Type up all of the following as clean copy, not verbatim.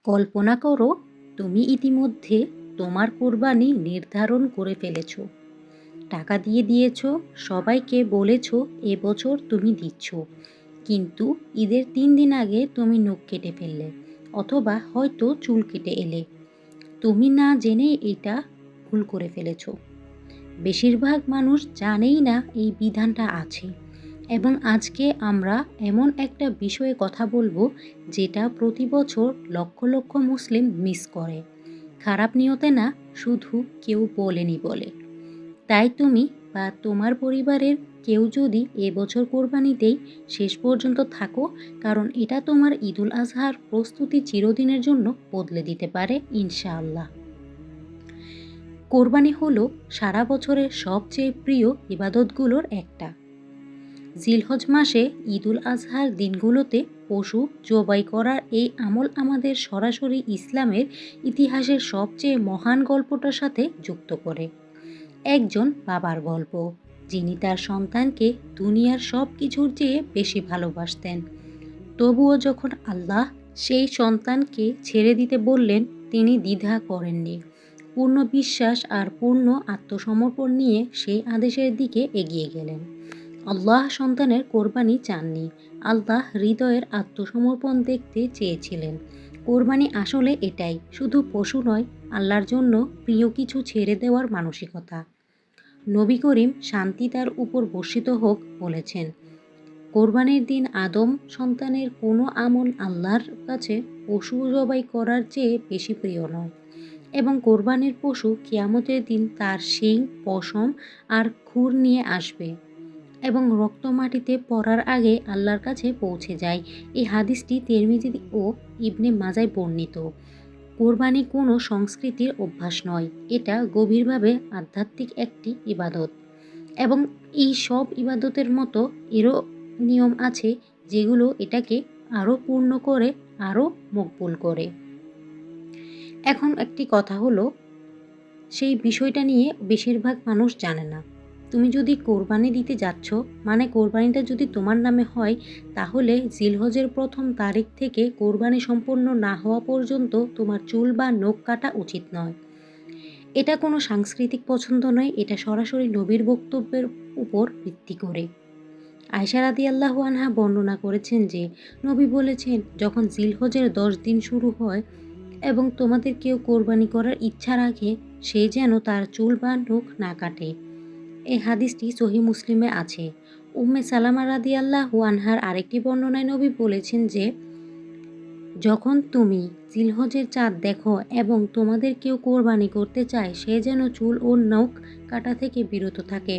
কল্পনা করো, তুমি ইতিমধ্যে তোমার কোরবানি নির্ধারণ করে ফেলেছ। টাকা দিয়ে দিয়েছ, সবাইকে বলেছ এবছর তুমি দিচ্ছ। কিন্তু ঈদের 3 দিন আগে তুমি নখ কেটে ফেললে, অথবা হয়তো চুল কেটে এলে। তুমি না জেনে এটা ভুল করে ফেলেছ। বেশিরভাগ মানুষ জানেই না এই বিধানটা আছে। এবং আজকে আমরা এমন একটা বিষয়ে কথা বলবো যেটা প্রতি বছর লক্ষ লক্ষ মুসলিম মিস করে। খারাপ নিয়তে না, শুধু কেউ বলেনি বলে। তাই তুমি বা তোমার পরিবারের কেউ যদি এবছর কোরবানিতেই শেষ পর্যন্ত থাকো, কারণ এটা তোমার ঈদুল আজহার প্রস্তুতি চিরদিনের জন্য বদলে দিতে পারে ইনশাআল্লাহ। কোরবানি হলো সারা বছরের সবচেয়ে প্রিয় ইবাদতগুলোর একটা। জিলহজ মাসে ঈদুল আজহার দিনগুলোতে পশু জবাই করার এই আমল আমাদের সরাসরি ইসলামের ইতিহাসের সবচেয়ে মহান গল্পটার সাথে যুক্ত করে। একজন বাবার গল্প, যিনি তার সন্তানকে দুনিয়ার সব কিছুর চেয়ে বেশি ভালোবাসতেন। তবুও যখন আল্লাহ সেই সন্তানকে ছেড়ে দিতে বললেন, তিনি দ্বিধা করেননি। পূর্ণ বিশ্বাস আর পূর্ণ আত্মসমর্পণ নিয়ে সেই আদেশের দিকে এগিয়ে গেলেন। আল্লাহ সন্তানের কোরবানি চাননি, আল্লাহ হৃদয়ের আত্মসমর্পণ দেখতে চেয়েছিলেন। কোরবানি আসলে এটাই, শুধু পশু নয়, আল্লাহর জন্য প্রিয় কিছু ছেড়ে দেওয়ার মানসিকতা। নবী করিম, শান্তি তার উপর বর্ষিত হোক, বলেছেন, কোরবানির দিন আদম সন্তানের কোনো আমল আল্লাহর কাছে পশু জবাই করার চেয়ে বেশি প্রিয় নয়। এবং কোরবানির পশু কিয়ামতের দিন তার শিং, পশম আর খুর নিয়ে আসবে এবং রক্ত মাটিতে পড়ার আগে আল্লাহর কাছে পৌঁছে যায়। এই হাদিসটি তিরমিজি ও ইবনে মাজায় বর্ণিত। কোরবানি কোনো সংস্কৃতির অভ্যাস নয়, এটা গভীরভাবে আধ্যাত্মিক একটি ইবাদত। এবং এই সব ইবাদতের মতো এরও নিয়ম আছে যেগুলো এটাকে আরও পূর্ণ করে, আরও মকবুল করে। এখন একটি কথা হলো, সেই বিষয়টা নিয়ে বেশিরভাগ মানুষ জানে না। তুমি যদি কোরবানি দিতে যাচ্ছ, মানে কোরবানিটা যদি তোমার নামে হয়, তাহলে জিলহজের প্রথম তারিখ থেকে কোরবানি সম্পন্ন না হওয়া পর্যন্ত তোমার চুল বা নখ কাটা উচিত নয়। এটা কোনো সাংস্কৃতিক পছন্দ নয়, এটা সরাসরি নবীর বক্তব্যের উপর ভিত্তি করে। আয়েশা রাদিয়াল্লাহু আনহা বর্ণনা করেছেন যে, নবী বলেছেন, যখন জিলহজের 10 দিন শুরু হয় এবং তোমাদের কেউ কোরবানি করার ইচ্ছা রাখে, সে যেন তার চুল বা নখ না কাটে। এই হাদিসটি সহিহ মুসলিমে আছে। উম্মে সালামা রাদিয়াল্লাহু আনহার আরেকটি বর্ণনায় নবী বলেছেন যে, যখন তুমি জিলহজের চাঁদ দেখো এবং তোমাদের কেউ কোরবানি করতে চায়, সে যেন চুল ও নখ কাটা থেকে বিরত থাকে।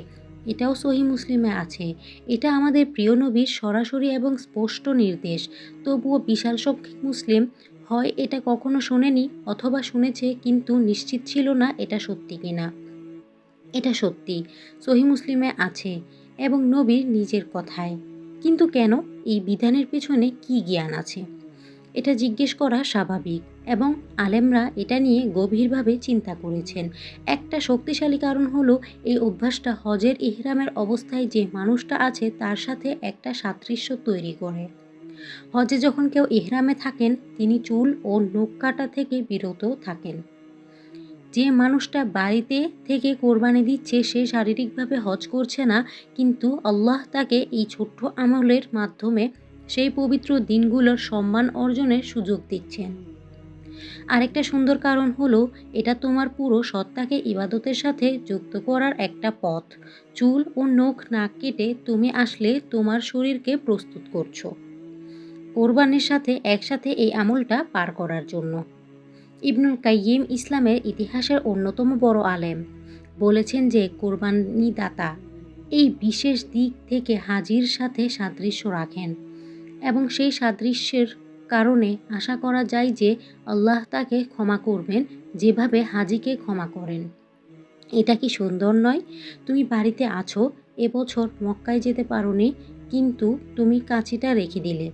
এটাও সহিহ মুসলিমে আছে। এটা আমাদের প্রিয় নবীর সরাসরি এবং স্পষ্ট নির্দেশ। তবুও বিশাল সংখ্যক মুসলিম হয় এটা কখনো শোনেনি, অথবা শুনেছে কিন্তু নিশ্চিত ছিল না এটা সত্যি কিনা। এটা সত্যি, সহিহ মুসলিমে আছে এবং নবীর নিজের কথায়। কিন্তু কেন? এই বিধানের পেছনে কি জ্ঞান আছে, এটা জিজ্ঞেস করা স্বাভাবিক, এবং আলেমরা এটা নিয়ে গভীরভাবে চিন্তা করেছেন। একটা শক্তিশালী কারণ হলো, এই অভ্যাসটা হজের ইহরামের অবস্থায় যে মানুষটা আছে তার সাথে একটা সাদৃশ্য তৈরি করে। হজে যখন কেউ ইহরামে থাকেন, তিনি চুল ও নখ কাটা থেকে বিরত থাকেন। যে মানুষটা বাড়িতে থেকে কোরবানি দিচ্ছে, সে শারীরিকভাবে হজ করছে না, কিন্তু আল্লাহ তাকে এই ছোট্ট আমলের মাধ্যমে সেই পবিত্র দিনগুলোর সম্মান অর্জনের সুযোগ দিচ্ছেন। আরেকটা সুন্দর কারণ হলো, এটা তোমার পুরো সত্তাকে ইবাদতের সাথে যুক্ত করার একটা পথ। চুল ও নখ না কেটে তুমি আসলে তোমার শরীরকে প্রস্তুত করছো কোরবানির সাথে একসাথে এই আমলটা পার করার জন্য। ইবনুল কাইয়িম, ইসলামের ইতিহাসের অন্যতম বড় আলেম, বলেছেন যে কোরবানি দাতা এই বিশেষ দিক থেকে হাজির সাথে সাদৃশ্য রাখেন, এবং সেই সাদৃশ্যের কারণে আশা করা যায় যে আল্লাহ তাকে ক্ষমা করবেন যেভাবে হাজিকে ক্ষমা করেন। এটা কি সুন্দর নয়? তুমি বাড়িতে আছো, এবছর মক্কায় যেতে পারোনি, কিন্তু তুমি কাঁচিটা রেখে দিলে,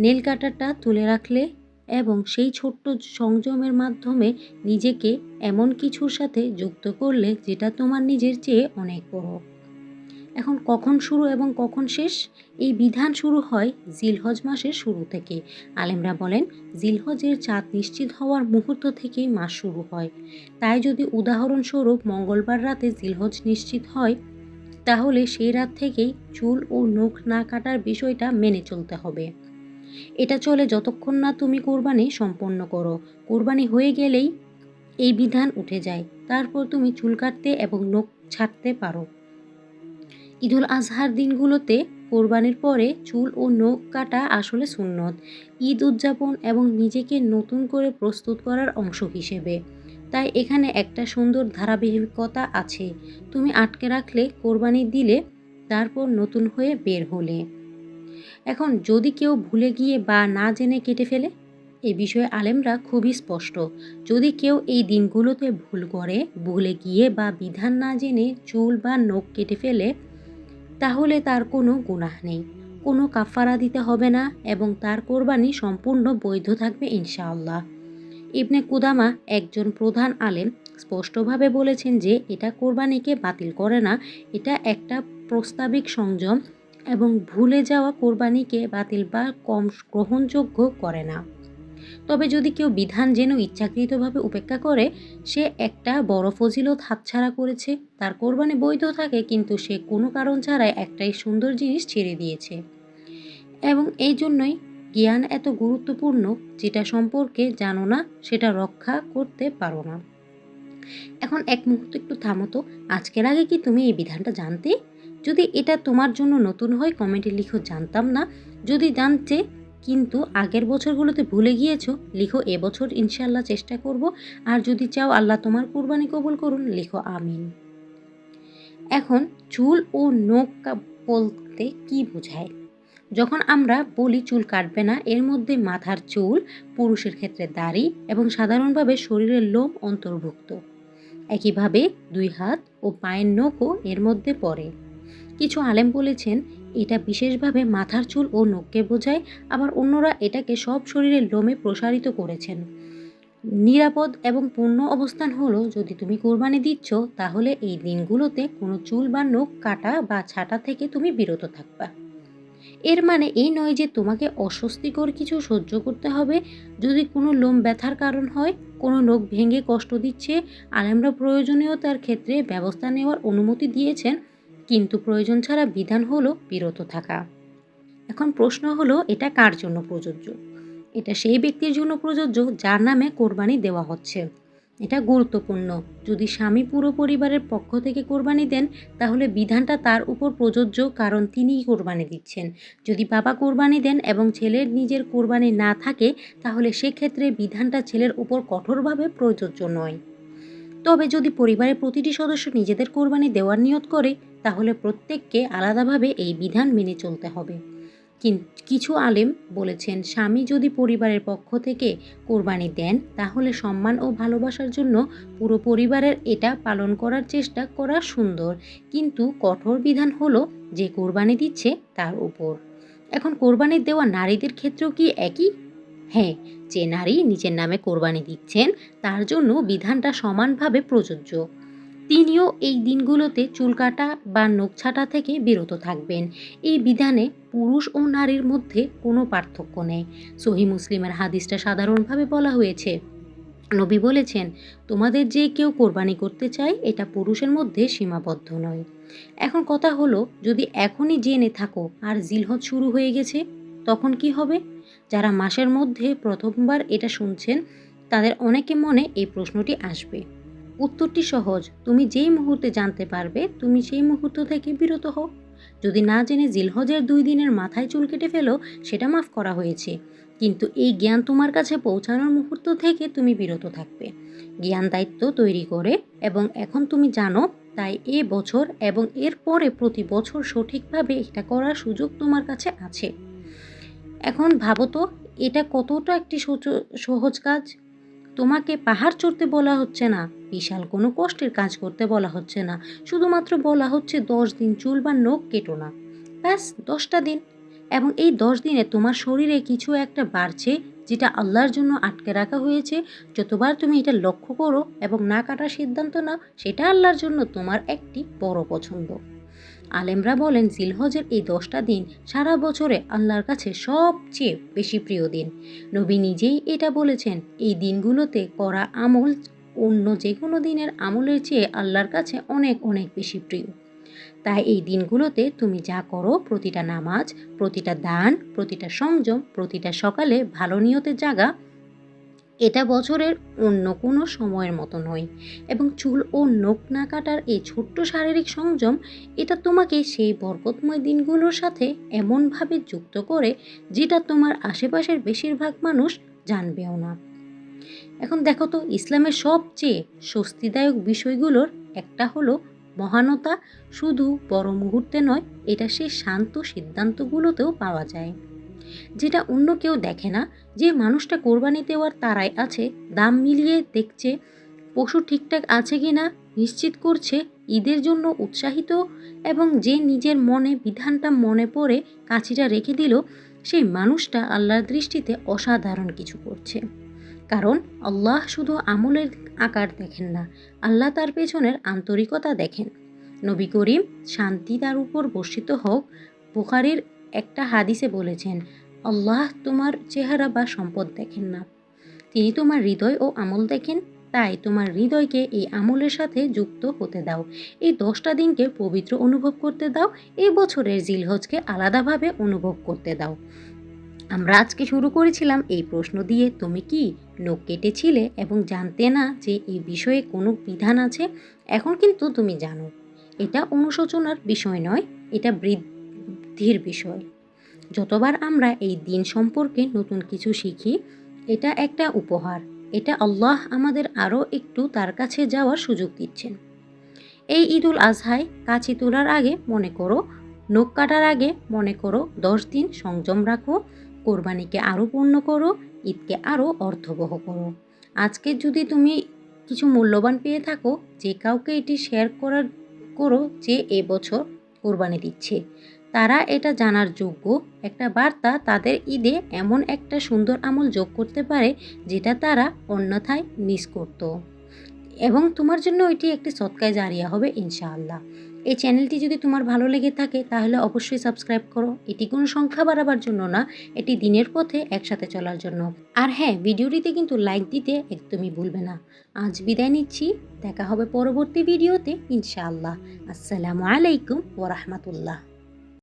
নেল কাটারটা তুলে রাখলে, এবং সেই ছোট্ট সংযমের মাধ্যমে নিজেকে এমন কিছুর সাথে যুক্ত করলে যেটা তোমার নিজের চেয়ে অনেক বড়। এখন কখন শুরু এবং কখন শেষ? এই বিধান শুরু হয় জিলহজ মাসের শুরু থেকে। আলেমরা বলেন জিলহজের চাঁদ নিশ্চিত হওয়ার মুহূর্ত থেকেই মাস শুরু হয়। তাই যদি উদাহরণস্বরূপ মঙ্গলবার রাতে জিলহজ নিশ্চিত হয়, তাহলে সেই রাত থেকেই চুল ও নখ না কাটার বিষয়টা মেনে চলতে হবে। এটা চলে যতক্ষণ না তুমি কোরবানি সম্পন্ন করো। কোরবানি হয়ে গেলেই এই বিধান উঠে যায়। তারপর তুমি চুল কাটতে এবং নখ ছাড়তে পারো। ঈদুল আজহার দিনগুলোতে কোরবানির পরে চুল ও নখ কাটা আসলে সুন্নত, ঈদ উদযাপন এবং নিজেকে নতুন করে প্রস্তুত করার অংশ হিসেবে। তাই এখানে একটা সুন্দর ধারাবাহিকতা আছে। তুমি আটকে রাখলে, কোরবানি দিলে, তারপর নতুন হয়ে বের হলে। এখন যদি কেউ ভুলে গিয়ে বা না জেনে কেটে ফেলে, এ বিষয়ে আলেমরা খুবই স্পষ্ট। যদি কেউ এই দিনগুলোতে ভুল করে, ভুলে গিয়ে বা বিধান না জেনে চুল বা নখ কেটে ফেলে, তাহলে তার কোনো গুনাহ নেই, কোনো কাফারা দিতে হবে না এবং তার কোরবানি সম্পূর্ণ বৈধ থাকবে ইনশাআল্লাহ। ইবনে কুদামা, একজন প্রধান আলেম, স্পষ্টভাবে বলেছেন যে এটা কোরবানিকে বাতিল করে না, এটা একটা প্রস্তাবিক সংযম এবং ভুলে যাওয়া কোরবানিকে বাতিল বা কম গ্রহণযোগ্য করে না। তবে যদি কেউ বিধান জেনেও ইচ্ছাকৃতভাবে উপেক্ষা করে, সে একটা বড় ফজিলত হাতছাড়া করেছে। তার কোরবানি বৈধ থাকে, কিন্তু সে কোনো কারণ ছাড়াই একটাই সুন্দর জিনিস ছেড়ে দিয়েছে। এবং এই জন্যই জ্ঞান এত গুরুত্বপূর্ণ। যেটা সম্পর্কে জানো না, সেটা রক্ষা করতে পারো না। এখন এক মুহূর্ত একটু থামো তো। আজকের আগে কি তুমি এই বিধানটা জানতে? যদি এটা তোমার জন্য নতুন হয়, কমেন্টে লিখো জানতাম না। যদি জানতে কিন্তু আগের বছরগুলোতে ভুলে গিয়েছো, লিখো এবছর ইনশাআল্লাহ চেষ্টা করব। আর যদি চাও আল্লাহ তোমার কুরবানি কবুল করুন, লিখো আমিন। এখন চুল ও নখ বলতে কি বোঝায়? যখন আমরা বলি চুল কাটবে না, এর মধ্যে মাথার চুল, পুরুষের ক্ষেত্রে দাড়ি এবং সাধারণভাবে শরীরের লোম অন্তর্ভুক্ত। একইভাবে 2 হাত ও পায়ের নখও এর মধ্যে পড়ে। কিছু আলেম বলেছেন এটা বিশেষভাবে মাথার চুল ও নখকে বোঝায়, আবার অন্যরা এটাকে সব শরীরের লোমে প্রসারিত করেছেন। নিরাপদ এবং পূর্ণ অবস্থান হলো, যদি তুমি কোরবানি দিচ্ছ, তাহলে এই দিনগুলোতে কোনো চুল বা নখ কাটা বা ছাঁটা থেকে তুমি বিরত থাকবা। এর মানে এই নয় যে তোমাকে অস্বস্তিকর কিছু সহ্য করতে হবে। যদি কোনো লোম ব্যথার কারণ হয়, কোনো নখ ভেঙে কষ্ট দিচ্ছে, আলেমরা প্রয়োজনীয়তার ক্ষেত্রে ব্যবস্থা নেওয়ার অনুমতি দিয়েছেন, কিন্তু প্রয়োজন ছাড়া বিধান হলো বিরত থাকা। এখন প্রশ্ন হলো, এটা কার জন্য প্রযোজ্য? এটা সেই ব্যক্তির জন্য প্রযোজ্য যার নামে কোরবানি দেওয়া হচ্ছে। এটা গুরুত্বপূর্ণ। যদি স্বামী পুরো পরিবারের পক্ষ থেকে কোরবানি দেন, তাহলে বিধানটা তার উপর প্রযোজ্য, কারণ তিনিই কোরবানি দিচ্ছেন। যদি বাবা কোরবানি দেন এবং ছেলের নিজের কোরবানি না থাকে, তাহলে সেক্ষেত্রে বিধানটা ছেলের উপর কঠোরভাবে প্রযোজ্য নয়। তবে যদি পরিবারের প্রতিটি সদস্য নিজেদের কোরবানি দেওয়ার নিয়ত করে, তাহলে প্রত্যেককে আলাদাভাবে এই বিধান মেনে চলতে হবে। কিছু আলেম বলেছেন, স্বামী যদি পরিবারের পক্ষ থেকে কোরবানি দেন, তাহলে সম্মান ও ভালোবাসার জন্য পুরো পরিবারের এটা পালন করার চেষ্টা করা সুন্দর, কিন্তু কঠোর বিধান হলো যে কোরবানি দিচ্ছে তার উপর। এখন কোরবানি দেওয়া নারীদের ক্ষেত্রেও কি একই? হ্যাঁ, যে নারী নিজের নামে কোরবানি দিচ্ছেন, তার জন্য বিধানটা সমানভাবে প্রযোজ্য। তিনিও এই দিনগুলোতে চুল কাটা বা নখ ছাঁটা থেকে বিরত থাকবেন। এই বিধানে পুরুষ ও নারীর মধ্যে কোনো পার্থক্য নেই। সহিহ মুসলিমের হাদিসটা সাধারণভাবে বলা হয়েছে। নবী বলেছেন, তোমাদের যে কেউ কোরবানি করতে চায়, এটা পুরুষের মধ্যে সীমাবদ্ধ নয়। এখন কথা হলো, যদি এখনই জেনে থাকো আর জিলহজ শুরু হয়ে গেছে, তখন কি হবে? যারা মাসের মধ্যে প্রথমবার এটা শুনছেন, তাদের অনেকে মনে এই প্রশ্নটি আসবে। উত্তরটি সহজ, তুমি যেই মুহূর্তে জানতে পারবে, তুমি সেই মুহূর্ত থেকে বিরত হও। যদি না জেনে জিলহজের 2 দিনের মাথায় চুল কেটে ফেলো, সেটা মাফ করা হয়েছে, কিন্তু এই জ্ঞান তোমার কাছে পৌঁছানোর মুহূর্ত থেকে তুমি বিরত থাকবে। জ্ঞান দায়িত্ব তৈরি করে এবং এখন তুমি জানো, তাই এ বছর এবং এর পরে প্রতি বছর সঠিকভাবে এটা করার সুযোগ তোমার কাছে আছে। এখন ভাবো তো, এটা কতটা একটি সহজ কাজ। তোমাকে পাহাড় চড়তে বলা হচ্ছে না, বিশাল কোনো কষ্টের কাজ করতে বলা হচ্ছে না, শুধুমাত্র বলা হচ্ছে 10 দিন চুল বা নখ কেটো না। ব্যাস 10টা দিন। এবং এই 10 দিনে তোমার শরীরে কিছু একটা বাড়ছে, যেটা আল্লাহর জন্য আটকে রাখা হয়েছে। যতবার তুমি এটা লক্ষ্য করো এবং না কাটার সিদ্ধান্ত নাও, সেটা আল্লাহর জন্য তোমার একটি বড় পছন্দ। আলেমরা বলেন জিলহজের এই 10টা দিন সারা বছরে আল্লাহর কাছে সবচেয়ে বেশি প্রিয় দিন। নবী নিজেই এটা বলেছেন, এই দিনগুলোতে করা আমল অন্য যে কোনো দিনের আমলের চেয়ে আল্লাহর কাছে অনেক অনেক বেশি প্রিয়। তাই এই দিনগুলোতে তুমি যা করো, প্রতিটা নামাজ, প্রতিটা দান, প্রতিটা সংযম, প্রতিটা সকালে ভালো নিয়তে জাগা, এটা বছরের অন্য কোনো সময়ের মতো নয়। এবং চুল ও নখ না কাটার এই ছোট্ট শারীরিক সংযম, এটা তোমাকে সেই বরকতময় দিনগুলোর সাথে এমনভাবে যুক্ত করে যেটা তোমার আশেপাশের বেশিরভাগ মানুষ জানবেও না। এখন দেখো তো, ইসলামের সবচেয়ে স্বস্তিদায়ক বিষয়গুলোর একটা হলো মহানতা শুধু বড় মুহূর্তে নয়, এটা সেই শান্ত সিদ্ধান্তগুলোতেও পাওয়া যায়, যেটা অন্য কেউ দেখে না। যে মানুষটা কোরবানি দেওয়ার তাড়ায় আছে, দাম মিলিয়ে দেখছে, পশু ঠিকঠাক আছে কি না নিশ্চিত করছে, ঈদের জন্য উৎসাহিত, এবং যে নিজের মনে বিধানটা মনে পড়ে কাছিটা রেখে দিল, সেই মানুষটা আল্লাহর দৃষ্টিতে অসাধারণ কিছু করছে। কারণ আল্লাহ শুধু আমলের আকার দেখেন না, আল্লাহ তার পেছনের আন্তরিকতা দেখেন। নবী করিম শান্তি তার উপর বর্ষিত হোক বুখারীর একটা হাদিসে বলেছেন, আল্লাহ তোমার চেহারা বা সম্পদ দেখেন না, তিনি তোমার হৃদয় ও আমল দেখেন। তাই তোমার হৃদয়কে এই আমলের সাথে যুক্ত হতে দাও, এই 10টা দিনকে পবিত্র অনুভব করতে দাও, এই বছরের জিলহজকে আলাদাভাবে অনুভব করতে দাও। আমরা আজকে শুরু করেছিলাম এই প্রশ্ন দিয়ে, তুমি কি নখ কেটেছিলে এবং জানতে না যে এই বিষয়ে কোনো বিধান আছে? এখন কিন্তু তুমি জানো। এটা অনুশোচনার বিষয় নয়, এটা বৃদ্ধির বিষয়। যতবার আমরা এই দিন সম্পর্কে নতুন কিছু শিখি, এটা একটা উপহার। এটা আল্লাহ আমাদের আরও একটু তার কাছে যাওয়ার সুযোগ দিচ্ছেন। এই ঈদুল আজহায় কাছি তোলার আগে মনে করো, নখ কাটার আগে মনে করো, 10 দিন সংযম রাখো, কোরবানিকে আরও পূর্ণ করো, ঈদকে আরও অর্থবহ করো। আজকে যদি তুমি কিছু মূল্যবান পেয়ে থাকো, যে কাউকে এটি শেয়ার করো যে এবছর কোরবানি দিচ্ছে, তারা এটা জানার যোগ্য। একটা বার্তা তাদের ঈদে এমন একটা সুন্দর আমল যোগ করতে পারে যেটা তারা অন্যথায় মিস করতো, এবং তোমার জন্য এটি একটি সদকায়ে জারিয়া হবে ইনশাআল্লাহ। এই চ্যানেলটি যদি তোমার ভালো লেগে থাকে তাহলে অবশ্যই সাবস্ক্রাইব করো। এটি কোনো সংখ্যা বাড়াবার জন্য না, এটি দিনের পথে একসাথে চলার জন্য। আর হ্যাঁ, ভিডিওটিতে কিন্তু লাইক দিতে একদমই ভুলবে না। আজ বিদায় নিচ্ছি, দেখা হবে পরবর্তী ভিডিওতে ইনশাআল্লাহ। আসসালামু আলাইকুম ওয়া রাহমাতুল্লাহ।